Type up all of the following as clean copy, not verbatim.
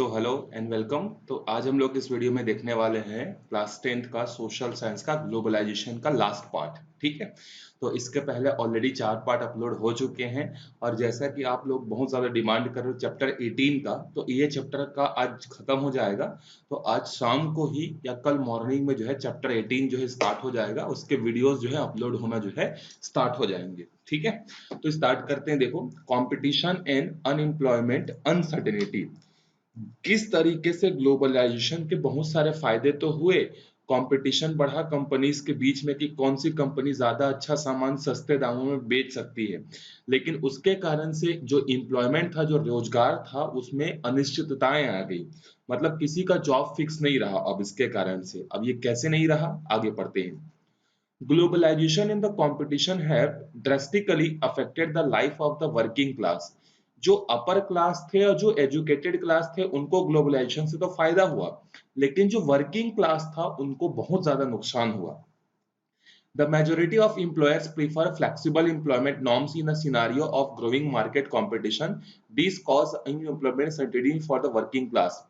So hello and welcome. तो आज हम लोग इस वीडियो में देखने वाले हैं क्लास 10th का सोशल साइंस का ग्लोबलाइजेशन का लास्ट पार्ट। ठीक है, तो इसके पहले ऑलरेडी 4 पार्ट अपलोड हो चुके हैं और जैसा कि आप लोग बहुत ज़्यादा डिमांड कर रहे हो चैप्टर 18 का, तो ये चैप्टर का आज खत्म हो जाएगा। तो आज शाम को ही या कल मॉर्निंग में जो है चैप्टर 18 जो है स्टार्ट हो जाएगा, उसके वीडियोस जो है अपलोड होना जो है स्टार्ट हो जाएंगे। ठीक है, तो स्टार्ट करते हैं। देखो, कॉम्पिटिशन एंड अनएम्प्लॉयमेंट अनसर्टेनिटी। किस तरीके से ग्लोबलाइजेशन के बहुत सारे फायदे तो हुए, कंपटीशन बढ़ा कंपनीज के बीच में कि कौन सी कंपनी ज्यादा अच्छा सामान सस्ते दामों में बेच सकती है, लेकिन उसके कारण से जो एम्प्लॉयमेंट था, जो रोजगार था, उसमें अनिश्चितताएं आ गई। मतलब किसी का जॉब फिक्स नहीं रहा। अब इसके कारण से अब ये कैसे नहीं रहा, आगे पढ़ते हैं। Globalization and the competition have drastically affected the life of the working class। जो अपर क्लास थे और जो एजुकेटेड क्लास थे उनको ग्लोबलाइजेशन से तो फायदा हुआ, लेकिन जो वर्किंग क्लास था उनको बहुत ज्यादा नुकसान हुआ। The majority of employers prefer flexible employment norms in a scenario of growing market competition. This cause unemployment uncertainty for the working class।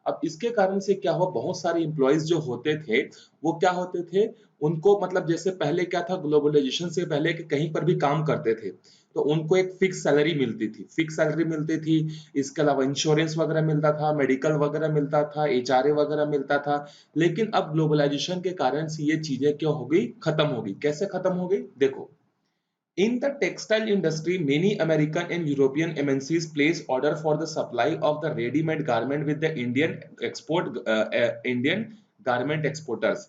अब इसके कारण से क्या हुआ, बहुत सारे एम्प्लॉयज जो होते थे वो क्या होते थे, उनको मतलब जैसे पहले क्या था, ग्लोबलाइजेशन से पहले कि कहीं पर भी काम करते थे तो उनको एक फिक्स सैलरी मिलती थी, फिक्स सैलरी मिलती थी। इसके अलावा इंश्योरेंस वगैरह मिलता था, मेडिकल वगैरह मिलता था, एचआरए वगैरह मिलता था। लेकिन अब ग्लोबलाइजेशन के कारण से ये चीजें क्यों हो गई, खत्म हो गई। कैसे खत्म हो गई, देखो। In the textile industry, many American and European MNCs place order for the supply of the ready-made garment with the Indian garment exporters।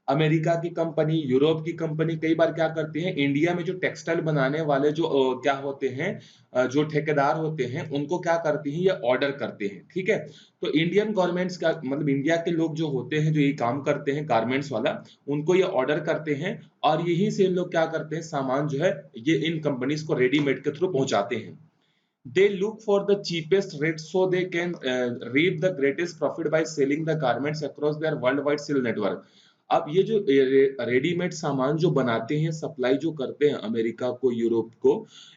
America की कंपनी, यूरोप की कंपनी कई बार क्या करती है, इंडिया में जो टेक्सटाइल बनाने वाले जो क्या होते हैं, जो ठेकेदार होते हैं, उनको क्या करती हैं, ये ऑर्डर करते हैं। ठीक है, तो इंडियन गवर्नमेंट्स का मतलब इंडिया के लोग जो होते हैं, जो ये काम करते हैं गारमेंट्स वाला, उनको ये ऑर्डर करते हैं और यहीं से इन लोग क्या करते हैं, सामान जो है ये इन कंपनीज को रेडीमेड के थ्रू पहुंचाते हैं। They look for the cheapest rate so they can reap the greatest profit by selling the garments across their worldwide sale network। अब ये जो रेडीमेड सामान जो बनाते हैं, सप्लाई जो करते हैं अमेरिका को, यूरोप को,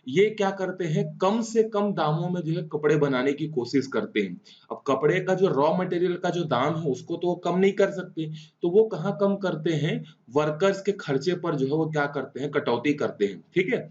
ये क्या करते हैं, कम से कम दामों में जो है कपड़े बनाने की कोशिश करते हैं। अब कपड़े का जो रॉ मटेरियल का जो दाम है उसको तो वो कम नहीं कर सकते, तो वो कहाँ कम करते हैं, वर्कर्स के खर्चे पर जो है वो क्या करते हैं, कटौती करते हैं। ठीक है,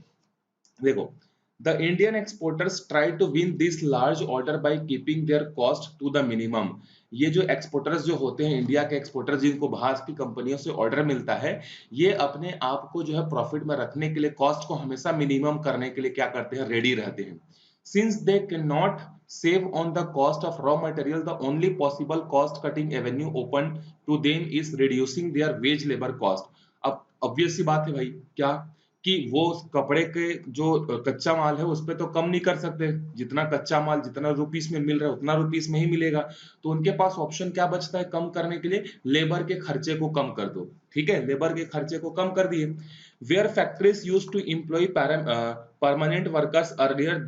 देखो, the Indian exporters try to win this large order by keeping their cost to the minimum। ये जो एक्सपोर्टर्स जो होते हैं, इंडिया के एक्सपोर्टर्स जिनको बाहर की कंपनियों से ऑर्डर मिलता है, ये अपने आप को जो है प्रॉफिट में रखने के लिए, कॉस्ट को हमेशा मिनिमम करने के लिए क्या करते हैं, रेडी रहते हैं। Since they can not save on the cost of raw material, the only possible cost cutting avenue open to them is reducing their wage labor cost। अब ऑब्वियस सी बात है भाई, क्या कि वो कपड़े के जो कच्चा माल है उस पे तो कम नहीं कर सकते। जितना कच्चा माल जितना रुपीस में मिल रहा है उतना रुपीस में ही मिलेगा। तो उनके पास ऑप्शन क्या बचता है कम करने के लिए, लेबर के खर्चे को कम कर दो। ठीक है, लेबर के खर्चे को कम कर दिए। Where factories use to employ permanent workers earlier,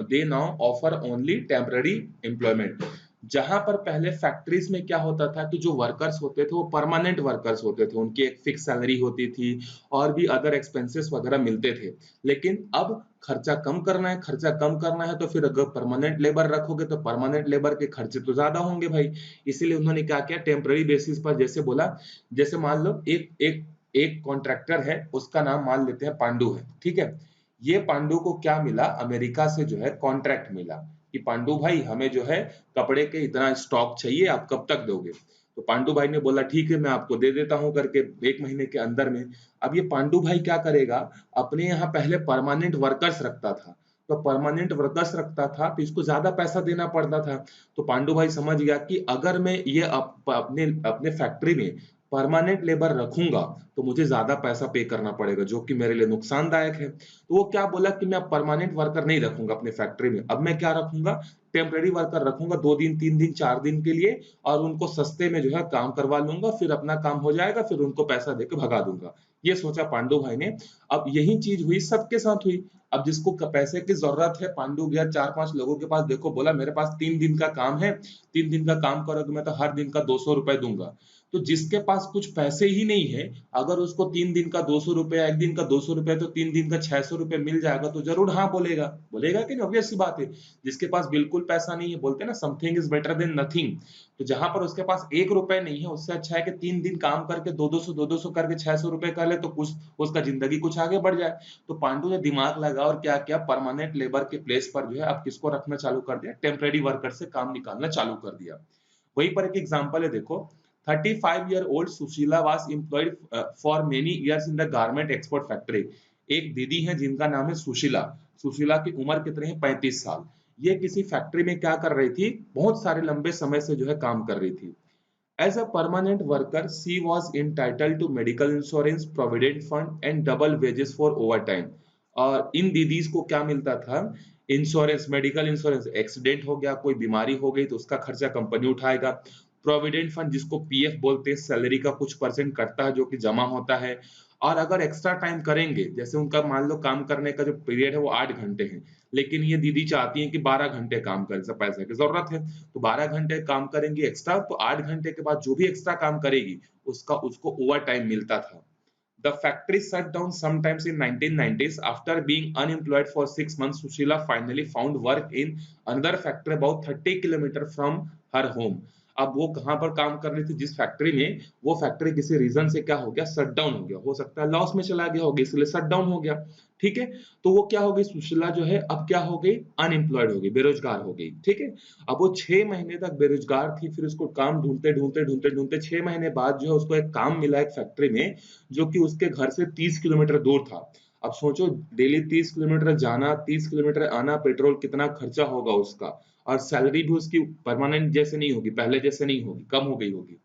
they now offer only temporary employment. जहां पर पहले फैक्ट्रीज में क्या होता था कि जो वर्कर्स होते थे वो परमानेंट वर्कर्स होते थे, उनकी एक फिक्स सैलरी होती थी और भी अदर एक्सपेंसेस वगैरह मिलते थे। लेकिन अब खर्चा कम करना है, खर्चा कम करना है, तो फिर अगर परमानेंट लेबर रखोगे तो परमानेंट लेबर के खर्चे तो ज्यादा होंगे भाई। इसीलिए उन्होंने क्या किया, टेम्पररी बेसिस पर, जैसे बोला, जैसे मान लो एक एक एक कॉन्ट्रैक्टर है, उसका नाम मान लेते हैं पांडु है। ठीक है, ये पांडु को क्या मिला, अमेरिका से जो है कॉन्ट्रैक्ट मिला कि पांडु भाई हमें जो है कपड़े के इतना स्टॉक चाहिए, आप कब तक दोगे। तो पांडु भाई ने बोला ठीक है मैं आपको दे देता हूं करके 1 महीने के अंदर में। अब ये पांडु भाई क्या करेगा, अपने यहाँ पहले परमानेंट वर्कर्स रखता था, तो परमानेंट वर्कर्स रखता था तो इसको ज्यादा पैसा देना पड़ता था। तो पांडु भाई समझ गया कि अगर मैं ये अपने अपने फैक्ट्री में परमानेंट लेबर रखूंगा तो मुझे ज्यादा पैसा पे करना पड़ेगा, जो कि मेरे लिए नुकसानदायक है। तो वो क्या बोला कि मैं परमानेंट वर्कर नहीं रखूंगा अपने फैक्ट्री में, अब मैं क्या रखूंगा, टेम्पररी वर्कर रखूंगा, 2 दिन 3 दिन 4 दिन के लिए, और उनको सस्ते में जो है काम करवा लूंगा, फिर अपना काम हो जाएगा, फिर उनको पैसा देकर भगा दूंगा। ये सोचा पांडु भाई ने। अब यही चीज हुई, सबके साथ हुई। अब जिसको पैसे की जरूरत है, पांडु गया 4-5 लोगों के पास, देखो बोला मेरे पास 3 दिन का काम है, 3 दिन का काम करो तो मैं तो हर दिन का 200 रुपए दूंगा। तो जिसके पास कुछ पैसे ही नहीं है, अगर उसको 3 दिन का 200 रुपया, 1 दिन का 200 रुपया तो 3 दिन का 600 रुपये मिल जाएगा तो जरूर हाँ बोलेगा। बोलेगा कि नहीं? ऑब्वियस सी बात है। जिसके पास बिल्कुल पैसा नहीं है, बोलते हैं ना something is better than nothing. तो जहां पर उसके पास 1 रुपए नहीं है, उससे अच्छा है कि 3 दिन काम करके 200 करके 600 रुपए कर ले, तो कुछ उसका जिंदगी कुछ आगे बढ़ जाए। तो पांडु ने दिमाग लगा और क्या किया, परमानेंट लेबर के प्लेस पर जो है अब किसको रखना चालू कर दिया, टेम्परेरी वर्कर से काम निकालना चालू कर दिया। वहीं पर एक एग्जांपल है, देखो 35-year-old Sushila was employed for many years in the garment export factory। एक दीदी है जिनका नाम है सुशीला। सुशीला की उम्र कितनी है? 35 साल। ये किसी फैक्ट्री में क्या कर रही थी? बहुत सारे लंबे समय से जो है काम कर रही थी। As a permanent worker, she was entitled to medical insurance, provident fund and double wages for overtime। और इन दीदीज को क्या मिलता था? इंश्योरेंस, मेडिकल इंश्योरेंस, एक्सीडेंट हो गया, कोई बीमारी हो गई तो उसका खर्चा कंपनी उठाएगा। प्रोविडेंट फंड जिसको पीएफ बोलते हैं, सैलरी का कुछ परसेंट कटता है जो कि जमा होता है। और अगर एक्स्ट्रा टाइम करेंगे, जैसे उनका मान लो काम करने का जो पीरियड है वो 8 घंटे है, लेकिन ये दीदी चाहती हैं कि 12 घंटे काम करें, सब पैसे की जरूरत है तो 12 घंटे काम करेंगी एक्स्ट्रा, तो 8 घंटे के बाद जो भी एक्स्ट्रा काम करेगी उसका उसको ओवर टाइम मिलता था। The factory shut down sometimes in 1990s after being unemployed for 6 months. Sushila finally found work in another factory about 30 kilometers from her home। अब वो कहाँ पर काम कर रही थी? जिस फैक्ट्री में, वो फैक्ट्री किसी रीजन से क्या हो गया, शट डाउन हो गया। हो सकता है लॉस में चला गया होगा, इसलिए शट डाउन हो गया। ठीक है, तो वो क्या हो गई, सुशीला जो है अब क्या हो गई, अनएम्प्लॉयड हो गई, बेरोजगार हो गई। ठीक है, अब वो 6 महीने तक बेरोजगार थी, फिर उसको काम ढूंढते ढूंढते ढूंढते ढूंढते 6 महीने बाद जो है उसको एक काम मिला एक फैक्ट्री में, जो कि उसके घर से 30 किलोमीटर दूर था। अब सोचो, डेली 30 किलोमीटर जाना, 30 किलोमीटर आना, पेट्रोल कितना खर्चा होगा उसका। और सैलरी भी उसकी परमानेंट जैसे नहीं होगी, पहले जैसे नहीं होगी, कम हो गई होगी।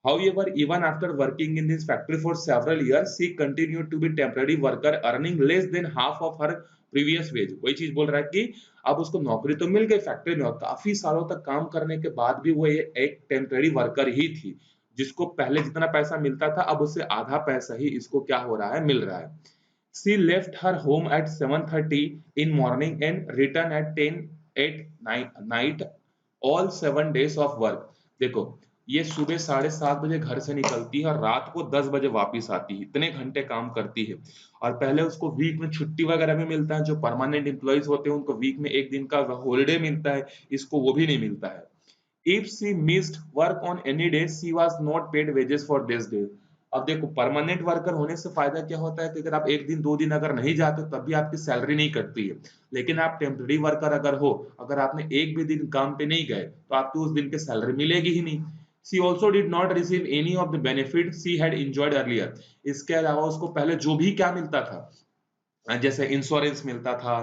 However, even after working in this factory for several years, she continued to be temporary worker, earning less than half of her previous wage। वही चीज बोल रहा है कि अब उसको नौकरी तो मिल गई फैक्ट्री में, और काफी सालों तक काम करने के बाद भी वो ये एक टेम्पररी वर्कर ही थी, जिसको पहले जितना पैसा मिलता था अब उससे आधा पैसा ही इसको क्या हो रहा है, मिल रहा है। She left her home at 7:30 in morning and returned at 10 at night, all 7 days of work। देखो, ये सुबह 7:30 बजे घर से निकलती है और रात को 10 बजे वापिस आती है, इतने घंटे काम करती है। और पहले उसको वीक में छुट्टी वगैरह भी मिलता है, जो परमानेंट एम्प्लॉइज होते हैं उनको वीक में 1 दिन का हॉलिडे मिलता है, इसको वो भी नहीं मिलता है। If she missed work on any day, she was not paid wages for this day। अब देखो, परमानेंट वर्कर होने से फायदा क्या होता है कि अगर आप 1 दिन 2 दिन अगर नहीं जाते तब भी आपकी सैलरी नहीं कटती है। लेकिन आप टेम्पररी वर्कर अगर हो, अगर आपने एक भी दिन काम पे नहीं गए तो आपको उस दिन की सैलरी मिलेगी ही नहीं। She also did not receive any of the benefits she had enjoyed earlier। इसके अलावा उसको पहले जो भी क्या मिलता था, जैसे इंश्योरेंस मिलता था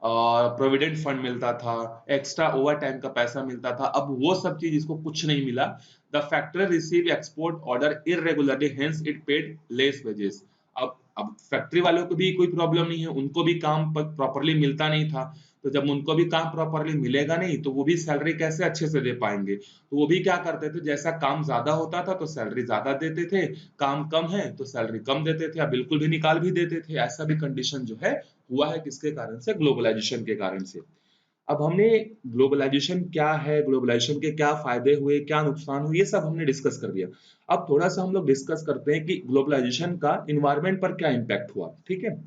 और प्रोविडेंट फंड मिलता था, एक्स्ट्रा ओवर टाइम का पैसा मिलता था, अब वो सब चीज इसको कुछ नहीं मिला। The factory receive export order irregularly, hence it paid less wages. अब फैक्ट्री वालों को भी कोई प्रॉब्लम नहीं है, उनको भी काम प्रॉपरली मिलता नहीं था। तो जब उनको भी काम प्रॉपरली मिलेगा नहीं तो वो भी सैलरी कैसे अच्छे से दे पाएंगे? तो वो भी क्या करते थे, जैसा काम ज्यादा होता था तो सैलरी ज्यादा देते थे, काम कम है तो सैलरी कम देते थे या बिल्कुल भी निकाल भी देते थे। ऐसा भी कंडीशन जो है हुआ है, किसके कारण से? ग्लोबलाइजेशन के कारण से। अब हमने ग्लोबलाइजेशन क्या है, ग्लोबलाइजेशन के क्या फायदे हुए, क्या नुकसान हुए, ये सब हमने डिस्कस कर दिया। अब थोड़ा सा हम लोग डिस्कस करते हैं कि ग्लोबलाइजेशन का इन्वायरमेंट पर क्या इम्पैक्ट हुआ। ठीक है,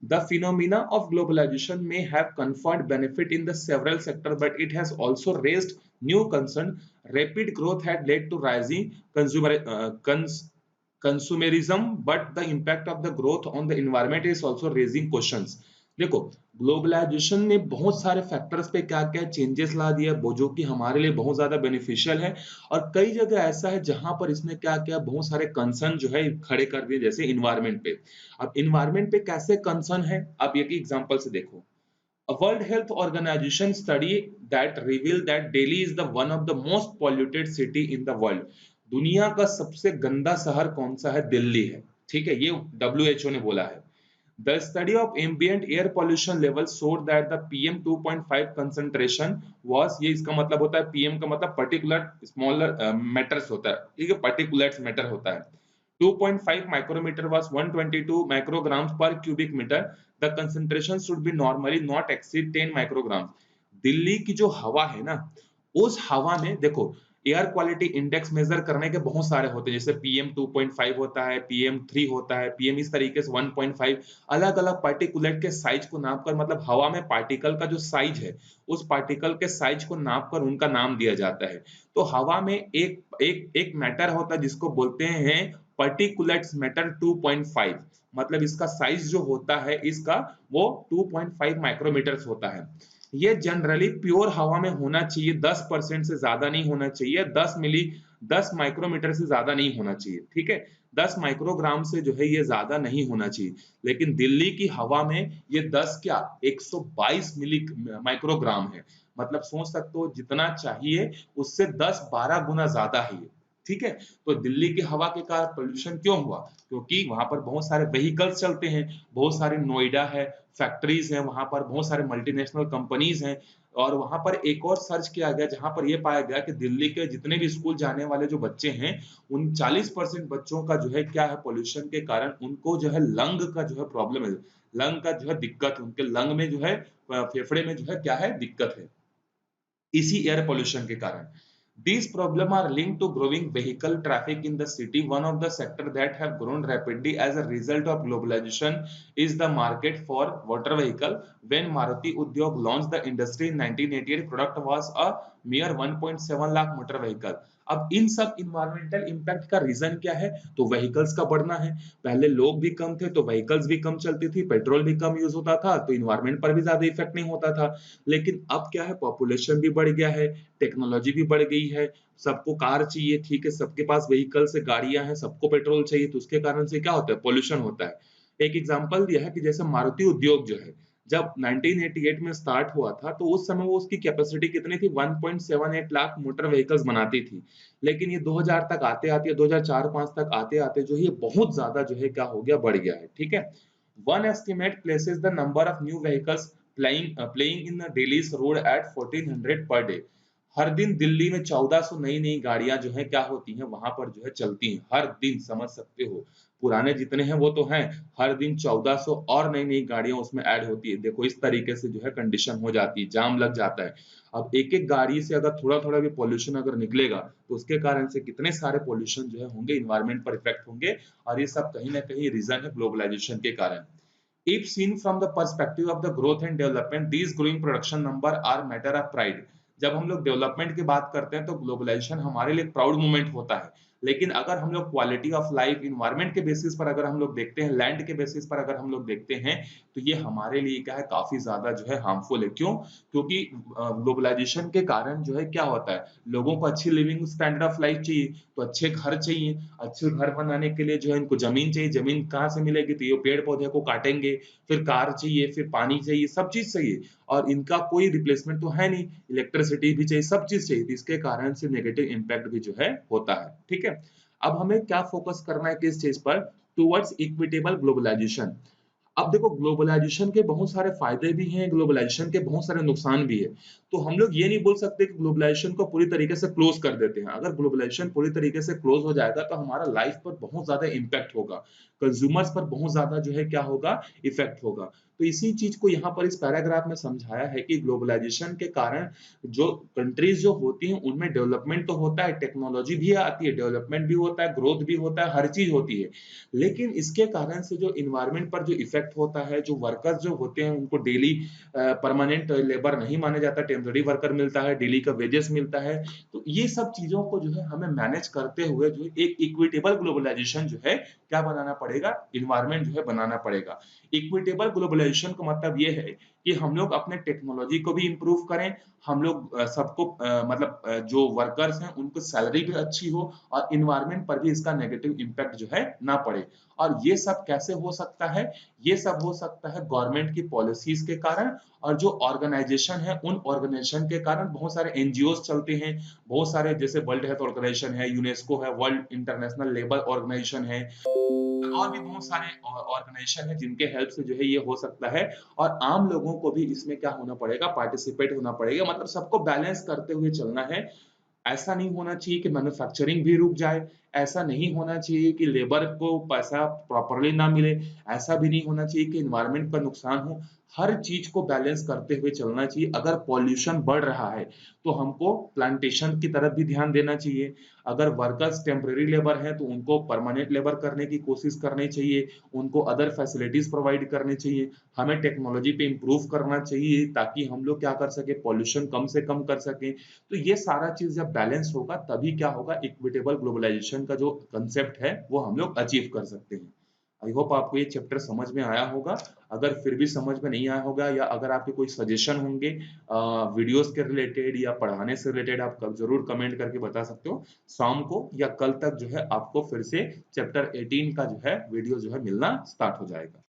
the phenomena of globalization may have conferred benefit in the several sectors, but it has also raised new concern। Rapid growth had led to rising consumerism, but the impact of the growth on the environment is also raising questions। देखो, globalisation ने बहुत सारे factors पे क्या क्या changes ला दिया, वो जो कि हमारे लिए बहुत ज्यादा बेनिफिशियल है, और कई जगह ऐसा है जहां पर इसने क्या क्या बहुत सारे कंसर्न जो है खड़े कर दिए, जैसे इन्वायरमेंट पे। अब इन्वायरमेंट पे कैसे कंसर्न है, आप एक एग्जांपल से देखो। A World Health Organization study that revealed that Delhi is the one of the most polluted city in the world। दुनिया का सबसे गंदा शहर कौन सा है? दिल्ली है। ठीक है, ये WHO ने बोला है। The study of ambient air pollution levels showed that the PM 2.5 concentration was, ये इसका मतलब होता है, PM का मतलब particulate smaller matters होता है, ठीक है, particulates matter होता है। 2.5 micrometer was 122 micrograms per cubic meter। The concentration should be normally not exceed 10 micrograms। Delhi की जो हवा है ना, उस हवा में देखो, एयर क्वालिटी इंडेक्स मेजर करने के बहुत सारे होते हैं, जैसे पीएम 2.5 होता है, पीएम 3 होता है, पीएम इस तरीके से 1.5, अलग अलग पार्टिकुलेट के साइज को नापकर, मतलब हवा में पार्टिकल का जो साइज है उस पार्टिकल के साइज को नापकर उनका नाम दिया जाता है। तो हवा में एक एक एक मैटर होता है जिसको बोलते हैं पार्टिकुलेट्स मैटर 2.5, मतलब इसका साइज जो होता है इसका वो 2.5 माइक्रोमीटर्स होता है। ये जनरली प्योर हवा में होना चाहिए, 10% से ज्यादा नहीं होना चाहिए, 10 माइक्रोमीटर से ज्यादा नहीं होना चाहिए, ठीक है। 10 माइक्रोग्राम से जो है ये ज्यादा नहीं होना चाहिए, लेकिन दिल्ली की हवा में ये 10 क्या 122 मिली माइक्रोग्राम है। मतलब सोच सकते हो जितना चाहिए उससे 10-12 गुना ज्यादा है ये, ठीक है। तो दिल्ली की हवा के कारण पोल्यूशन क्यों हुआ? क्योंकि वहां पर बहुत सारे व्हीकल्स चलते हैं, बहुत सारे नोएडा है, फैक्ट्रीज हैं, वहां पर बहुत सारे मल्टीनेशनल कंपनीज हैं। और वहां पर एक और सर्च किया गया जहां पर यह पाया गया कि दिल्ली के जितने भी स्कूल जाने वाले जो बच्चे हैं उन 40% बच्चों का जो है क्या है, पोल्यूशन के कारण उनको जो है लंग का जो है प्रॉब्लम है, लंग का जो है दिक्कत, उनके लंग में जो है फेफड़े में जो है क्या है दिक्कत है, इसी एयर पोल्यूशन के कारण। These problems are linked to growing vehicle traffic in the city. One of the sectors that have grown rapidly as a result of globalization is the market for water vehicle. When Maruti Udyog launched the industry in 1988, product was a mere 1.7 lakh motor vehicle. अब इन सब environmental impact का reason क्या है? तो vehicles का बढ़ना है। पहले लोग भी कम थे तो व्हीकल्स भी कम चलती थी, पेट्रोल भी कम यूज होता था, तो इन्वायरमेंट पर भी ज्यादा इफेक्ट नहीं होता था। लेकिन अब क्या है, पॉपुलेशन भी बढ़ गया है, टेक्नोलॉजी भी बढ़ गई है, सबको कार चाहिए, ठीक है, सबके पास व्हीकल्स है, गाड़ियां हैं, सबको पेट्रोल चाहिए, तो उसके कारण से क्या होता है, पोल्यूशन होता है। एक एग्जांपल दिया है कि जैसे मारुति उद्योग जो है जब 1988 में स्टार्ट हुआ था तो उस समय वो उसकी कैपेसिटी कितनी थी, 1.78 लाख मोटर व्हीकल्स बनाती थी। लेकिन ये 2000 तक आते आते, 2004-5 तक आते आते जो है बहुत ज्यादा जो है क्या हो गया, बढ़ गया है, ठीक है। One estimate places the number of new vehicles playing in Delhi's road at 1400 per day. हर दिन दिल्ली में 1400 नई नई गाड़ियां जो है क्या होती हैं वहां पर जो है चलती हैं, हर दिन, समझ सकते हो। पुराने जितने हैं वो तो हैं, हर दिन 1400 और नई नई गाड़ियां उसमें ऐड होती है। देखो इस तरीके से जो है कंडीशन हो जाती है, जाम लग जाता है। अब एक एक गाड़ी से अगर थोड़ा थोड़ा भी पॉल्यूशन अगर निकलेगा तो उसके कारण से कितने सारे पॉल्यूशन जो है होंगे, इन्वायरमेंट पर इफेक्ट होंगे। और ये सब कहीं ना कहीं रीजन है ग्लोबलाइजेशन के कारण। If seen from the perspective of the growth and development, these growing production number are matter of pride. जब हम लोग डेवलपमेंट की बात करते हैं तो ग्लोबलाइजेशन हमारे लिए प्राउड मोमेंट होता है। लेकिन अगर हम लोग क्वालिटी ऑफ लाइफ, इन्वायरमेंट के बेसिस पर अगर हम लोग देखते हैं, लैंड के बेसिस पर अगर हम लोग देखते हैं, तो ये हमारे लिए क्या है, काफी ज्यादा जो है हार्मफुल है। क्यों? क्योंकि ग्लोबलाइजेशन के कारण जो है क्या होता है, लोगों को अच्छी लिविंग स्टैंडर्ड ऑफ लाइफ चाहिए, तो अच्छे घर चाहिए, अच्छे घर बनाने के लिए जो है इनको जमीन चाहिए। जमीन कहाँ से मिलेगी? तो ये पेड़ पौधे को काटेंगे, फिर कार चाहिए, फिर पानी चाहिए, सब चीज चाहिए। और इनका कोई रिप्लेसमेंट तो है नहीं, इलेक्ट्रिसिटी भी चाहिए, सब चीज चाहिए, तो इसके कारण से नेगेटिव इम्पैक्ट भी जो है होता है, ठीक है। अब हमें क्या फोकस करना है किस चीज पर? Towards equitable globalisation. अब देखो ग्लोबलाइजेशन के बहुत सारे फायदे भी हैं, ग्लोबलाइजेशन के बहुत सारे नुकसान भी है। तो हम लोग ये नहीं बोल सकते कि ग्लोबलाइजेशन को पूरी तरीके से क्लोज कर देते हैं। अगर ग्लोबलाइजेशन पूरी तरीके से क्लोज हो जाएगा तो हमारा लाइफ पर बहुत ज्यादा इम्पैक्ट होगा, कंज्यूमर्स पर बहुत ज्यादा जो है क्या होगा, इफेक्ट होगा। तो इसी चीज को यहाँ पर इस पैराग्राफ में समझाया है कि ग्लोबलाइजेशन के कारण जो कंट्रीज जो होती हैं उनमें डेवलपमेंट तो होता है, टेक्नोलॉजी भी आती है, डेवलपमेंट भी होता है, ग्रोथ भी होता है, हर चीज होती है। लेकिन इसके कारण से जो इन्वायरमेंट पर जो इफेक्ट होता है, जो वर्कर्स जो होते हैं उनको डेली परमानेंट लेबर नहीं माना जाता, टेम्पररी वर्कर मिलता है, डेली का वेजेस मिलता है। तो ये सब चीजों को जो है हमें मैनेज करते हुए जो एक इक्विटेबल ग्लोबलाइजेशन जो है क्या बनाना पड़ेगा, इन्वायरमेंट जो है बनाना पड़ेगा। इक्विटेबल ग्लोबलाइजेशन का मतलब ये है कि हम लोग अपने टेक्नोलॉजी को भी इंप्रूव करें, हम लोग सबको मतलब जो वर्कर्स हैं उनको सैलरी भी अच्छी हो और इन्वायरमेंट पर भी इसका नेगेटिव इम्पैक्ट जो है ना पड़े। और ये सब कैसे हो सकता है? ये सब हो सकता है गवर्नमेंट की पॉलिसीज के कारण, और जो ऑर्गेनाइजेशन है उन ऑर्गेनाइजेशन के कारण। बहुत सारे एनजीओ चलते हैं, बहुत सारे, जैसे वर्ल्ड हेल्थ ऑर्गेनाइजेशन है, यूनेस्को है, वर्ल्ड इंटरनेशनल लेबर ऑर्गेनाइजेशन है, और भी बहुत सारे ऑर्गेनाइजेशन है जिनके हेल्प से जो है ये हो सकता है। और आम लोगों को भी इसमें क्या होना पड़ेगा, पार्टिसिपेट होना पड़ेगा, मतलब सबको बैलेंस करते हुए चलना है। ऐसा नहीं होना चाहिए कि मैन्युफैक्चरिंग भी रुक जाए, ऐसा नहीं होना चाहिए कि लेबर को पैसा प्रॉपर्ली ना मिले, ऐसा भी नहीं होना चाहिए कि एनवायरनमेंट का नुकसान हो। हर चीज़ को बैलेंस करते हुए चलना चाहिए। अगर पॉल्यूशन बढ़ रहा है, तो हमको प्लांटेशन की तरफ भी ध्यान देना चाहिए। अगर वर्कर्स टेम्परेरी लेबर हैं, तो उनको परमानेंट लेबर करने की कोशिश करनी चाहिए, उनको अदर फैसिलिटीज़ प्रोवाइड करनी चाहिए। हमें टेक्नोलॉजी पे इम्प्रूव करना चाहिए ताकि हम लोग क्या कर सकें, पॉल्यूशन कम से कम कर सकें। तो ये सारा चीज़ जब बैलेंस होगा, तभी क्या होगा, इक्विटेबल ग्लोबलाइजेशन का जो कांसेप्ट है, वो हम लोग अचीव कर सकते हैं। आई होप आपको ये चैप्टर समझ में आया होगा। अगर फिर भी समझ में नहीं आया होगा या अगर आपके कोई सजेशन होंगे वीडियोस के रिलेटेड या पढ़ाने से रिलेटेड, आप ज़रूर कमेंट करके बता सकते हो। शाम को या कल तक जो है आपको फिर से चैप्टर 18 का जो है वीडियो जो है मिलना स्टार्ट हो जाएगा।